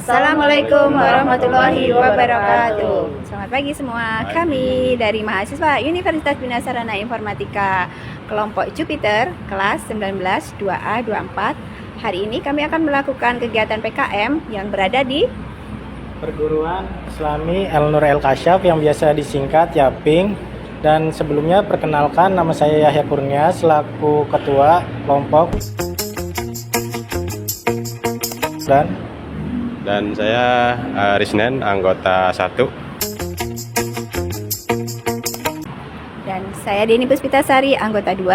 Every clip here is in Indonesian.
Assalamualaikum warahmatullahi wabarakatuh. Selamat pagi semua. Kami dari mahasiswa Universitas Bina Sarana Informatika kelompok Jupiter kelas 19 2A 24. Hari ini kami akan melakukan kegiatan PKM yang berada di Perguruan Islami El Nur El Kasyaf yang biasa disingkat Yaping. Dan sebelumnya perkenalkan, nama saya Yahya Kurnia selaku ketua kelompok dan saya Risnen, anggota 1. Dan saya Deni Puspitasari, anggota 2.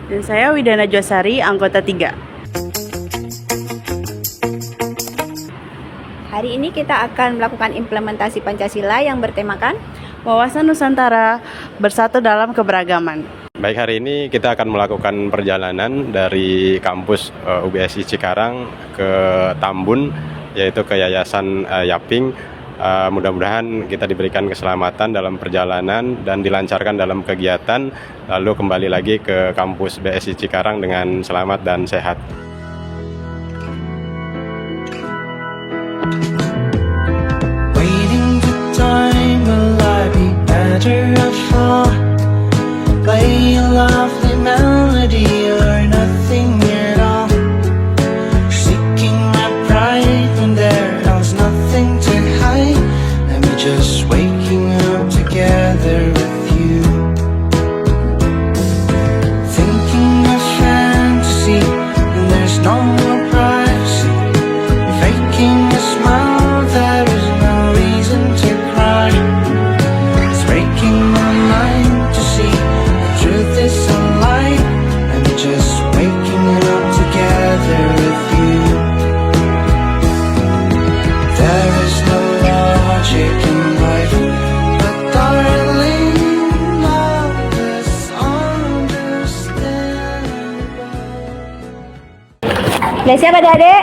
Dan saya Widana Josari, anggota 3. Hari ini kita akan melakukan implementasi Pancasila yang bertemakan Wawasan Nusantara Bersatu dalam Keberagaman. Baik, hari ini kita akan melakukan perjalanan dari kampus UBSI Cikarang ke Tambun, yaitu ke Yayasan Yaping. Mudah-mudahan kita diberikan keselamatan dalam perjalanan dan dilancarkan dalam kegiatan, lalu kembali lagi ke kampus BSI Cikarang dengan selamat dan sehat. Waiting for time, will I be better off? Play a lovely melody or nothing at all. Seeking my pride when there was nothing to hide. Let me just waking up together with you. Thinking of fantasy and there's no more privacy. Faking a smile, there is no reason to cry. It's breaking my mind to see truth is a lie. I'm just waking up together with you. There is no logic in life, but darling, all is understandable. Udah siap adik-adik?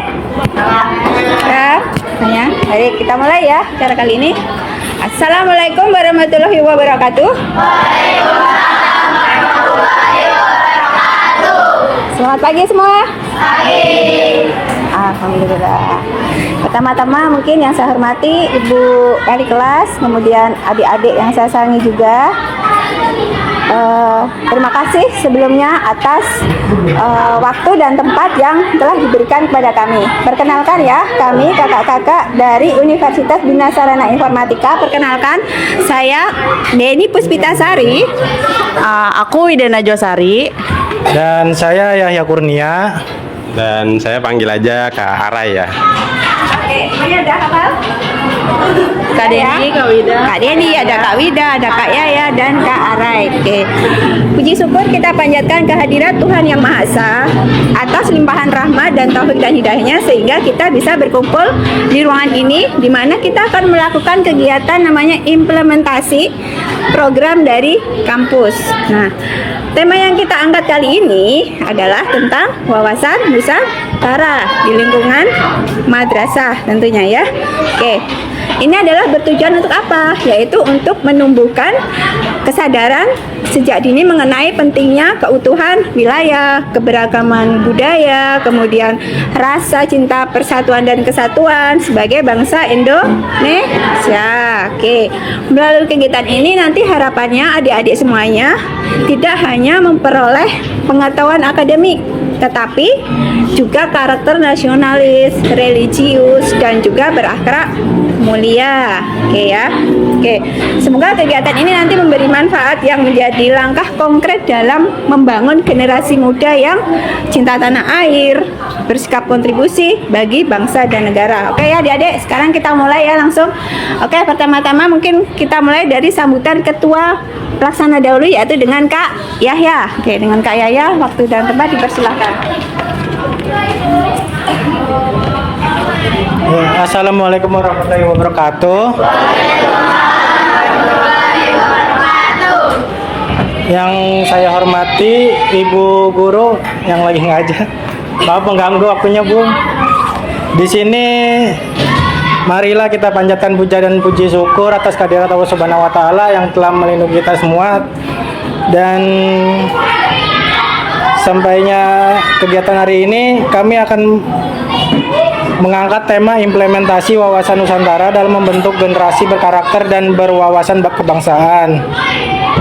Ya, saya. Mari kita mulai ya acara kali ini. Assalamualaikum warahmatullahi wabarakatuh. Selamat pagi semua. Alhamdulillah. Pertama-tama mungkin yang saya hormati Ibu Wali kelas, kemudian adik-adik yang saya sayangi juga. Terima kasih sebelumnya atas waktu dan tempat yang telah diberikan kepada kami. Perkenalkan ya, kami kakak-kakak dari Universitas Bina Sarana Informatika. Perkenalkan, saya Deni Puspitasari. Aku Widana Josari. dan saya Yahya Kurnia. Dan saya panggil aja Kak Arai ya. Oke, ini ada hafal? Kak Deni, Kak Wida. Kak Deni, ada Kak Wida, ada Kak Yaya, dan Kak Arai. Oke. Puji syukur kita panjatkan kehadirat Tuhan Yang Maha Esa atas limpahan rahmat dan taufik dan hidayahnya sehingga kita bisa berkumpul di ruangan ini di mana kita akan melakukan kegiatan namanya implementasi program dari kampus. Nah, tema yang kita angkat kali ini adalah tentang wawasan Nusantara di lingkungan madrasah tentunya ya. Oke. Ini adalah bertujuan untuk apa? Yaitu untuk menumbuhkan kesadaran sejak dini mengenai pentingnya keutuhan wilayah, keberagaman budaya, kemudian rasa cinta persatuan dan kesatuan sebagai bangsa Indonesia. Oke. Melalui kegiatan ini nanti harapannya adik-adik semuanya tidak hanya memperoleh pengetahuan akademik, tetapi juga karakter nasionalis, religius, dan juga berakhlak mulia. Oke ya. Oke. Semoga kegiatan ini nanti memberi manfaat yang menjadi langkah konkret dalam membangun generasi muda yang cinta tanah air, bersikap kontribusi bagi bangsa dan negara. Oke ya adik-adik, sekarang kita mulai ya langsung. Oke, pertama-tama mungkin kita mulai dari sambutan ketua pelaksana dahulu yaitu dengan Kak Yahya. Oke, dengan Kak Yahya, waktu dan tempat dipersilakan. Ya, Assalamualaikum warahmatullahi wabarakatuh. Yang saya hormati Ibu Guru yang lagi ngajar. Maaf mengganggu waktunya, Bu. Di sini marilah kita panjatkan puja dan puji syukur atas kehadirat Allah Subhanahu wa taala yang telah melindungi kita semua. Dan sampainya kegiatan hari ini kami akan mengangkat tema implementasi wawasan Nusantara dalam membentuk generasi berkarakter dan berwawasan kebangsaan.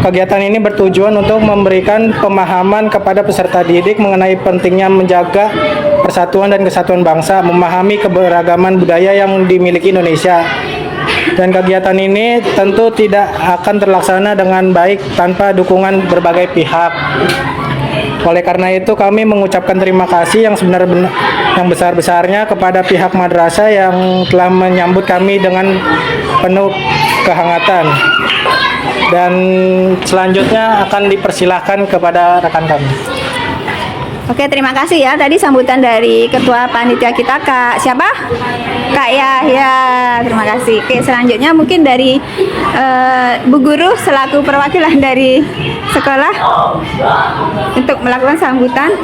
Kegiatan ini bertujuan untuk memberikan pemahaman kepada peserta didik mengenai pentingnya menjaga persatuan dan kesatuan bangsa, memahami keberagaman budaya yang dimiliki Indonesia. Dan kegiatan ini tentu tidak akan terlaksana dengan baik tanpa dukungan berbagai pihak. Oleh karena itu kami mengucapkan terima kasih yang yang besar-besarnya kepada pihak madrasah yang telah menyambut kami dengan penuh kehangatan. Dan selanjutnya akan dipersilahkan kepada rekan kami. Oke, terima kasih ya. Tadi sambutan dari Ketua Panitia kita, Kak siapa? Kak Yahya. Terima kasih. Oke, selanjutnya mungkin dari Bu Guru selaku perwakilan dari sekolah untuk melakukan sambutan.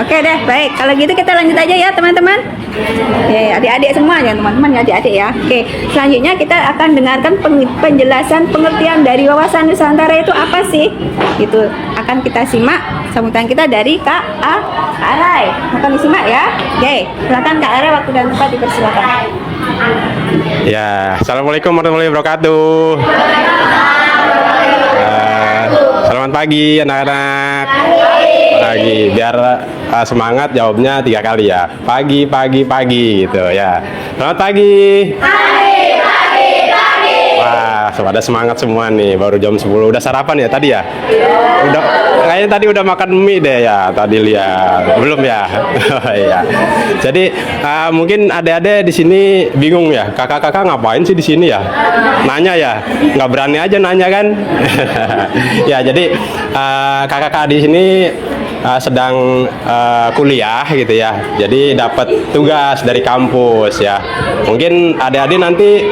Oke deh, baik. Kalau gitu kita lanjut aja ya teman-teman. Oke, adik-adik semua ya teman-teman ya, adik-adik ya. Oke, selanjutnya kita akan dengarkan penjelasan pengertian dari wawasan Nusantara itu apa sih? Itu akan kita simak sambutan kita dari Kak Arai. Akan disimak ya. Oke, silakan Kak Arai, waktu dan tempat dipersilakan. Ya, assalamualaikum warahmatullahi wabarakatuh. Selamat pagi anak-anak. Pagi, biar semangat jawabnya 3 kali ya. Pagi, pagi, pagi gitu ya. Selamat pagi. Wah, pada semangat semua nih. Baru jam 10. Udah sarapan ya tadi ya? Udah, kayaknya tadi udah makan mie deh ya. Tadi lihat. Belum ya? Iya. Jadi mungkin adik-adik di sini bingung ya. Kakak-kakak ngapain sih di sini ya? Nanya ya? Nggak berani aja nanya kan? Ya, jadi kakak-kakak di sini sedang kuliah gitu ya. Jadi dapat tugas dari kampus ya. Mungkin adik-adik nanti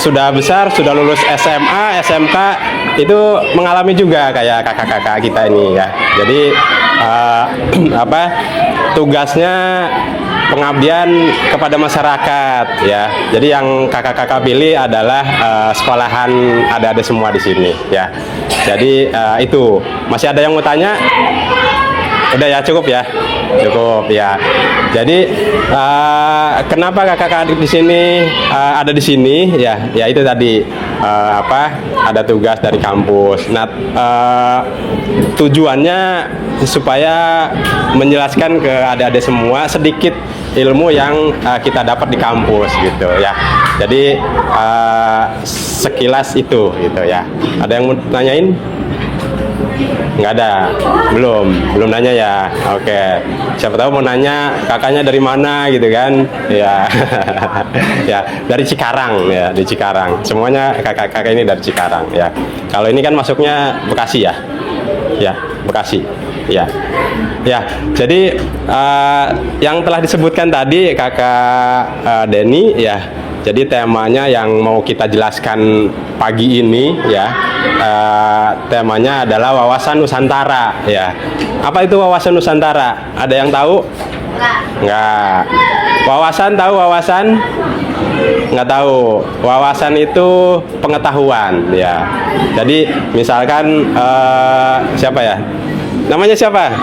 sudah besar, sudah lulus SMA, SMK itu mengalami juga kayak kakak-kakak kita ini ya. Jadi tugasnya pengabdian kepada masyarakat ya. Jadi yang kakak-kakak pilih adalah sekolahan adik-adik semua di sini ya. Jadi itu masih ada yang mau tanya? Udah ya, cukup ya, cukup ya. Jadi kenapa kakak-kakak di sini ada di sini ya? Ya itu tadi ada tugas dari kampus. Nah tujuannya supaya menjelaskan ke adik-adik semua sedikit ilmu yang kita dapat di kampus gitu ya. Jadi sekilas itu gitu ya. Ada yang mau nanyain? Nggak ada, belum nanya ya. Oke, siapa tahu mau nanya kakaknya dari mana gitu kan? Ya, ya dari Cikarang ya, di Cikarang. Semuanya kakak-kakak ini dari Cikarang ya. Kalau ini kan masuknya Bekasi ya, ya Bekasi. Ya, ya. Jadi yang telah disebutkan tadi kakak Denny ya. Jadi temanya yang mau kita jelaskan pagi ini ya, temanya adalah wawasan Nusantara ya. Apa itu wawasan Nusantara? Ada yang tahu? Enggak. Wawasan tahu wawasan? Nggak tahu. Wawasan itu pengetahuan ya. Jadi misalkan siapa ya? Namanya siapa?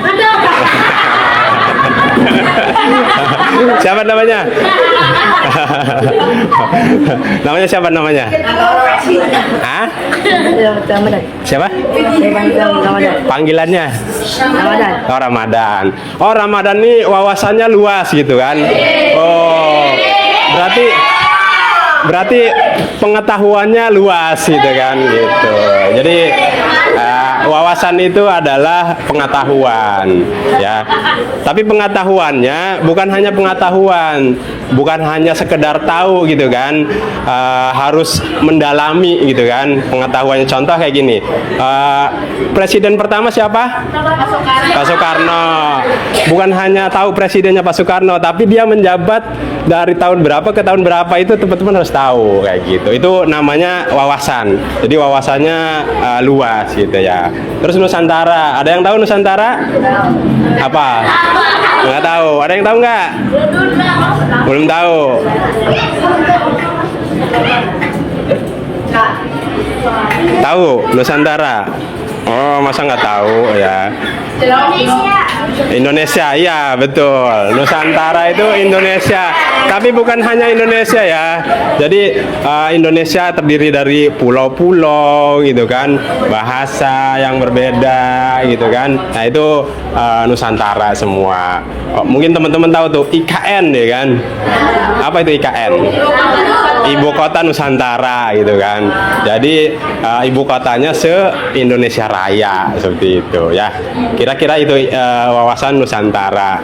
Siapa namanya? Namanya siapa namanya? Hah? Siapa? Panggilannya? Oh, Ramadan. Oh, Ramadan nih wawasannya luas gitu kan? Oh, berarti pengetahuannya luas gitu kan gitu. Jadi wawasan itu adalah pengetahuan ya. Tapi pengetahuannya bukan hanya pengetahuan, bukan hanya sekedar tahu gitu kan, harus mendalami gitu kan pengetahuannya. Contoh kayak gini, presiden pertama siapa? Pak Soekarno. Bukan hanya tahu presidennya Pak Soekarno, tapi dia menjabat dari tahun berapa ke tahun berapa itu teman-teman harus tahu kayak gitu. Itu namanya wawasan. Jadi wawasannya luas gitu ya. Terus Nusantara, ada yang tahu Nusantara? Apa? Nggak tahu. Ada yang tahu nggak? Belum tahu. Tahu Nusantara? Oh, masa nggak tahu ya? Indonesia, iya betul. Nusantara itu Indonesia. Tapi bukan hanya Indonesia ya. Jadi Indonesia terdiri dari pulau-pulau gitu kan, bahasa yang berbeda gitu kan. Nah itu Nusantara semua. Oh, mungkin teman-teman tahu tuh IKN ya kan. Apa itu IKN? Ibu kota Nusantara gitu kan. Jadi ibu kotanya se-Indonesia Raya seperti itu ya. Kira-kira itu wawasan Nusantara.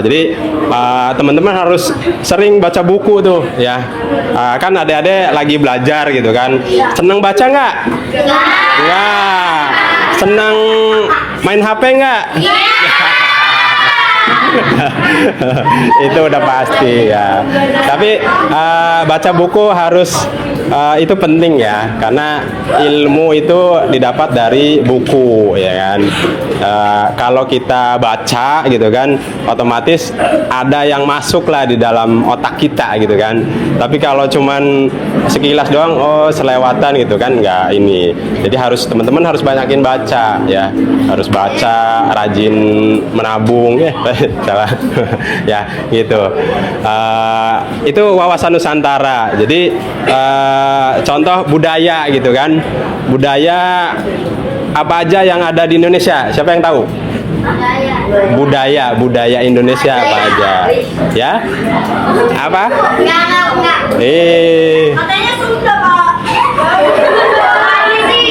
Jadi teman-teman harus sering baca buku tuh ya. Kan adik-adik lagi belajar gitu kan. Senang baca nggak? Nggak. Senang main HP nggak? Itu udah pasti ya. Tapi baca buku harus itu penting ya, karena ilmu itu didapat dari buku ya kan. Kalau kita baca gitu kan, otomatis ada yang masuk lah di dalam otak kita gitu kan. Tapi kalau cuman sekilas doang, oh selewatan gitu kan, nggak ini. Jadi teman-teman harus banyakin baca ya, harus baca, rajin menabung ya. Salah ya gitu. Itu wawasan Nusantara. Jadi contoh budaya gitu kan, budaya apa aja yang ada di Indonesia, siapa yang tahu? Budaya Indonesia apa aja ya? Apa?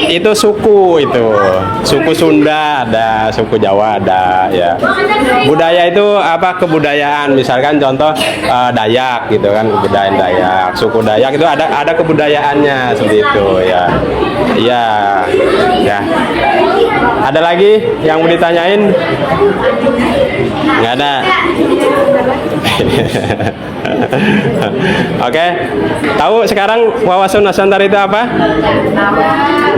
Itu suku, itu suku Sunda ada, suku Jawa ada ya. Budaya itu apa? Kebudayaan, misalkan contoh Dayak gitu kan, kebudayaan Dayak, suku Dayak itu ada kebudayaannya seperti itu ya. Iya ya. Ada lagi yang mau ditanyain? Nggak ada. Oke, tahu sekarang wawasan Nusantara itu apa?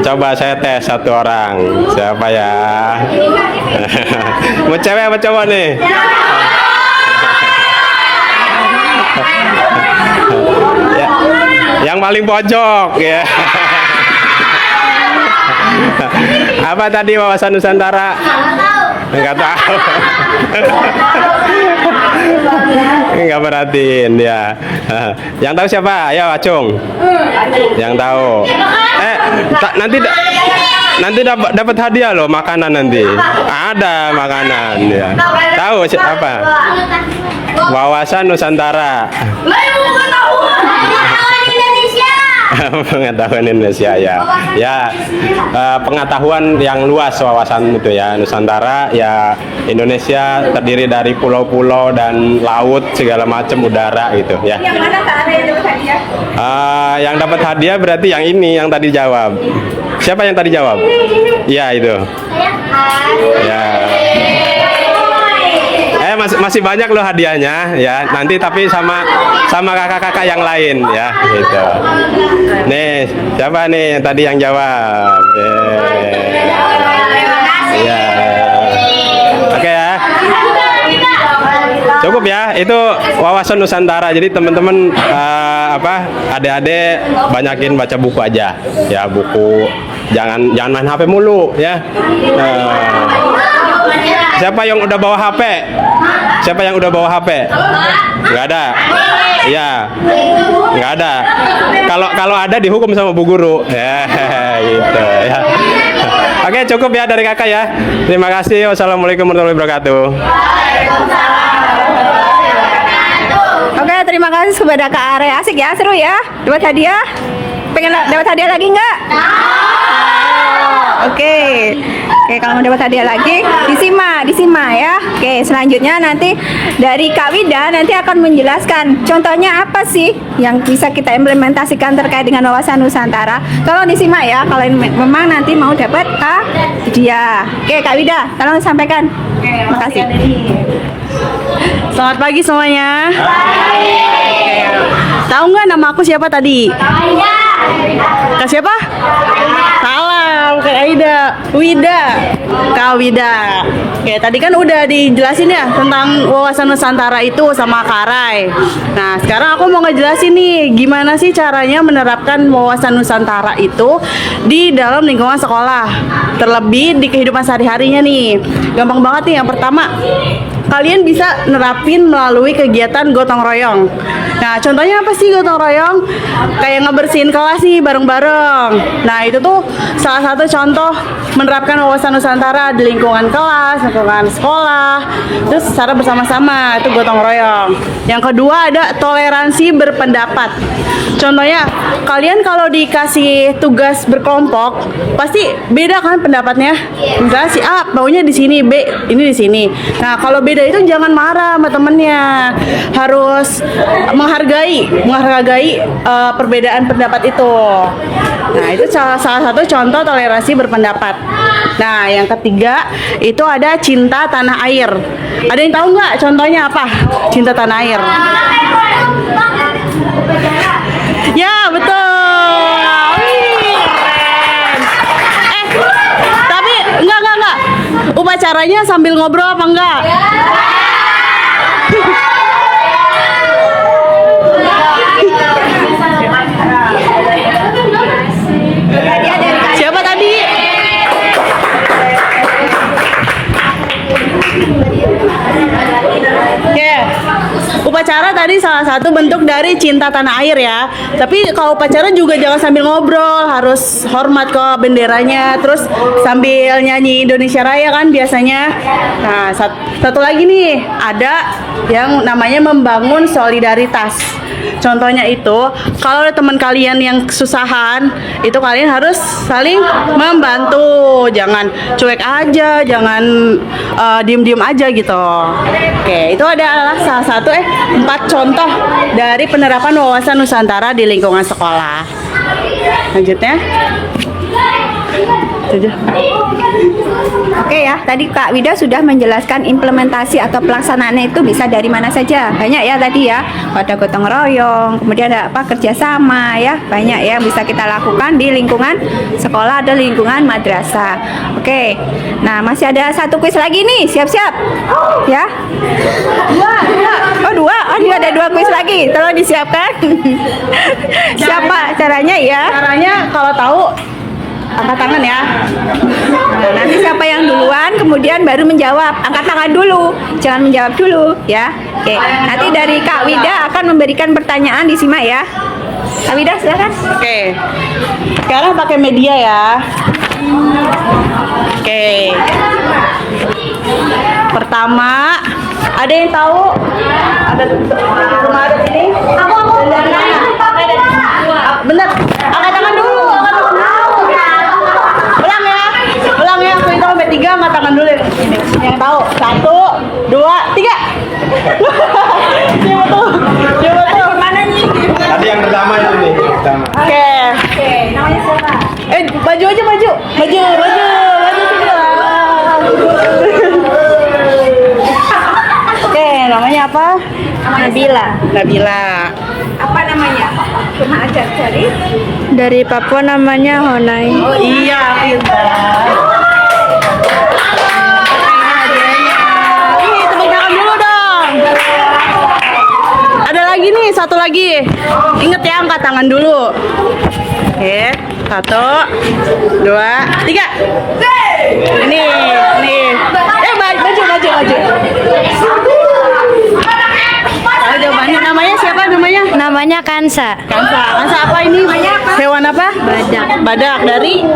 Coba saya tes satu orang. Siapa ya? Mau cewek apa cowok nih? Ya, yang paling pojok ya. Apa tadi wawasan Nusantara? Enggak tahu. Enggak perhatiin ya. Yang tahu siapa? Ayo Acung. Yang tahu. Nanti dapat hadiah loh, makanan nanti. Ada makanan ya. Tahu apa? Wawasan Nusantara. Pengetahuan Indonesia ya. Ya, pengetahuan yang luas wawasan itu ya. Nusantara ya, Indonesia terdiri dari pulau-pulau dan laut segala macam, udara gitu ya. Yang mana Kak Ara yang dapat hadiah? Yang dapat hadiah berarti yang ini yang tadi jawab. Siapa yang tadi jawab? Iya itu. Ya. Masih banyak loh hadiahnya ya. Nanti tapi sama kakak-kakak yang lain ya gitu. Nih, siapa nih yang tadi yang jawab? Ya. Oke ya. Cukup ya, itu wawasan Nusantara. Jadi teman-teman adik-adik banyakin baca buku aja. Ya, buku. Jangan main HP mulu ya. Siapa yang udah bawa HP? Siapa yang udah bawa HP? Nggak ada. Iya. Nggak ada. Kalau ada dihukum sama bu guru. Ya, gitu ya. Oke, cukup ya dari kakak ya. Terima kasih. Wassalamualaikum warahmatullahi wabarakatuh. Oke, terima kasih kepada Kak Are. Asik ya, seru ya. Dapat hadiah? Pengen dapat hadiah lagi nggak? Oke, kalau mau dapat hadiah lagi disimak ya. Oke, selanjutnya nanti dari Kak Wida nanti akan menjelaskan contohnya apa sih yang bisa kita implementasikan terkait dengan wawasan Nusantara. Tolong disimak ya, kalau memang nanti mau dapat hadiah. Oke, Kak Wida, tolong sampaikan. Terima kasih. Selamat pagi semuanya. Tahu nggak nama aku siapa tadi? Kak siapa? Salam, Kak Aida. Wida. Kak Wida. Oke, tadi kan udah dijelasin ya tentang wawasan Nusantara itu sama Karai. Nah, sekarang aku mau ngejelasin nih gimana sih caranya menerapkan wawasan Nusantara itu di dalam lingkungan sekolah. Terlebih di kehidupan sehari-harinya nih. Gampang banget nih. Yang pertama, kalian bisa nerapin melalui kegiatan gotong royong. Nah, contohnya apa sih gotong royong? Kayak ngebersihin kelas nih bareng-bareng. Nah, itu tuh salah satu contoh menerapkan wawasan Nusantara di lingkungan kelas, lingkungan sekolah, terus secara bersama-sama, itu gotong royong. Yang kedua ada toleransi berpendapat. Contohnya, kalian kalau dikasih tugas berkelompok, pasti beda kan pendapatnya. Misalnya si A maunya di sini, B ini di sini. Nah, kalau beda itu jangan marah sama temennya, harus menghargai perbedaan pendapat itu. Nah, itu salah satu contoh toleransi berpendapat. Nah, yang ketiga itu ada cinta tanah air. Ada yang tahu nggak contohnya apa? Cinta tanah air. Ya, betul. Wih, keren. Tapi enggak. Upacaranya sambil ngobrol apa enggak? Siapa tadi? Oke. Upacara tadi salah satu bentuk dari cinta tanah air ya. Tapi kalau upacara juga jangan sambil ngobrol, harus hormat ke benderanya, terus sambil nyanyi Indonesia Raya kan biasanya. Nah, satu lagi nih, ada yang namanya membangun solidaritas. Contohnya itu, kalau ada teman kalian yang kesusahan, itu kalian harus saling membantu. Jangan cuek aja, jangan diem-diem aja gitu. Oke, itu adalah salah satu 4 contoh dari penerapan wawasan Nusantara di lingkungan sekolah. Lanjutnya. Oke ya, tadi Kak Wida sudah menjelaskan implementasi atau pelaksanaannya itu bisa dari mana saja. Banyak ya tadi ya, pada gotong royong, kemudian ada apa kerjasama ya, banyak ya yang bisa kita lakukan di lingkungan sekolah atau lingkungan madrasah. Oke, nah masih ada satu kuis lagi nih, siap-siap ya. Dua. Oh dia ada 2 kuis lagi, tolong disiapkan. Siapa caranya ya? Caranya kalau tahu angkat tangan ya. Nah, nanti siapa yang duluan kemudian baru menjawab. Angkat tangan dulu, jangan menjawab dulu ya. Oke, nanti dari Kak Wida akan memberikan pertanyaan, disimak ya. Kak Wida silakan. Oke. Sekarang pakai media ya. Oke. Pertama, ada yang tahu? Ada rumah ada ini? Aku. Bener. Angkat tangan dulu. Ulang ya. Aku itu sampai 3, angkat tangan dulu. Ini yang tahu. 1, 2, 3. Coba tuh. Mana nih? Tadi yang pertama itu nih. Oke. Namanya siapa? Baju aja. Baju semua. Oke, namanya apa? Nabila. Apa namanya? Cuma aja cari. Dari Papua namanya Honai. Oh iya, pintar. Ih, tepuk tangan dulu dong. Ada lagi nih, satu lagi. Ingat ya, angkat tangan dulu. Oke, 1, 2, 3. Ini. Maju. Oh, jawabannya namanya siapa namanya? Namanya Kansa. Kansa apa ini? Hewan apa? Badak dari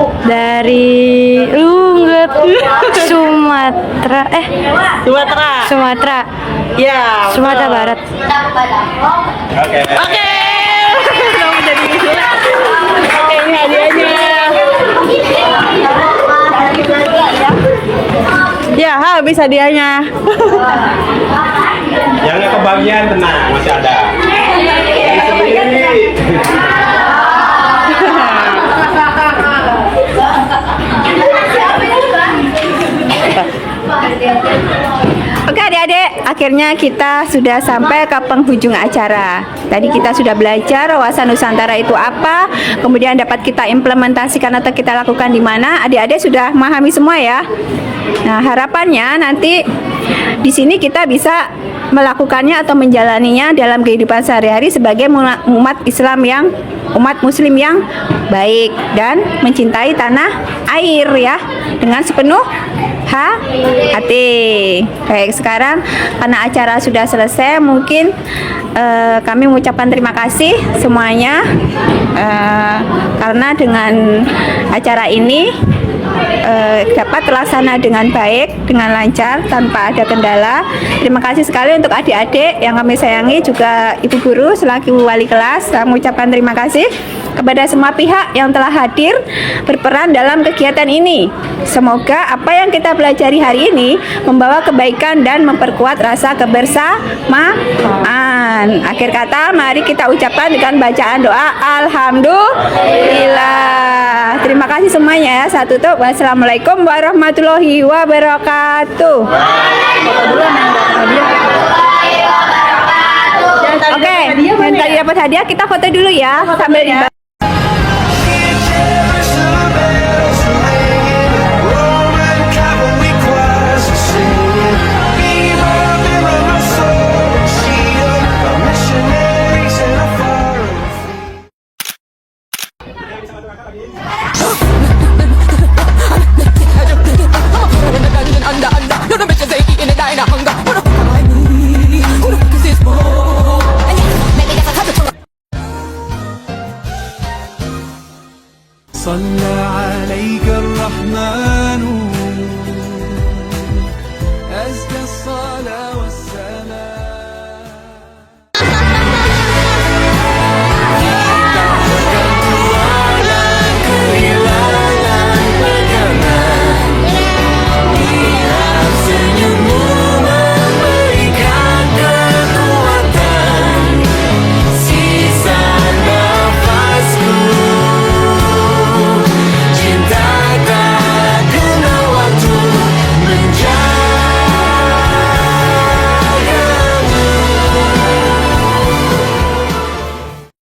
Sumatera. Ya. Sumatera Barat. Oke. Kamu jadi Oke, ini hadiahnya. Ya, habis hadiahnya. Yang nggak kebagian tenang, masih ada. Oke adik-adik, akhirnya kita sudah sampai ke penghujung acara. Tadi kita sudah belajar wawasan Nusantara itu apa, kemudian dapat kita implementasikan atau kita lakukan di mana. Adik-adik sudah memahami semua ya. Nah, harapannya nanti di sini kita bisa melakukannya atau menjalaninya dalam kehidupan sehari-hari sebagai umat Islam yang umat muslim yang baik dan mencintai tanah air ya dengan sepenuh hati. Baik, sekarang karena acara sudah selesai, mungkin kami mengucapkan terima kasih semuanya karena dengan acara ini dapat terlaksana dengan baik, dengan lancar, tanpa ada kendala. Terima kasih sekali untuk adik-adik yang kami sayangi, juga ibu guru selaku wali kelas. Saya mengucapkan terima kasih kepada semua pihak yang telah hadir berperan dalam kegiatan ini. Semoga apa yang kita pelajari hari ini membawa kebaikan dan memperkuat rasa kebersamaan. Akhir kata, mari kita ucapkan dengan bacaan doa Alhamdulillah. Terima kasih semuanya ya. Saya tutup. Wassalamualaikum warahmatullahi wabarakatuh. Oke, yang tadi dapat hadiah kita foto dulu ya sambil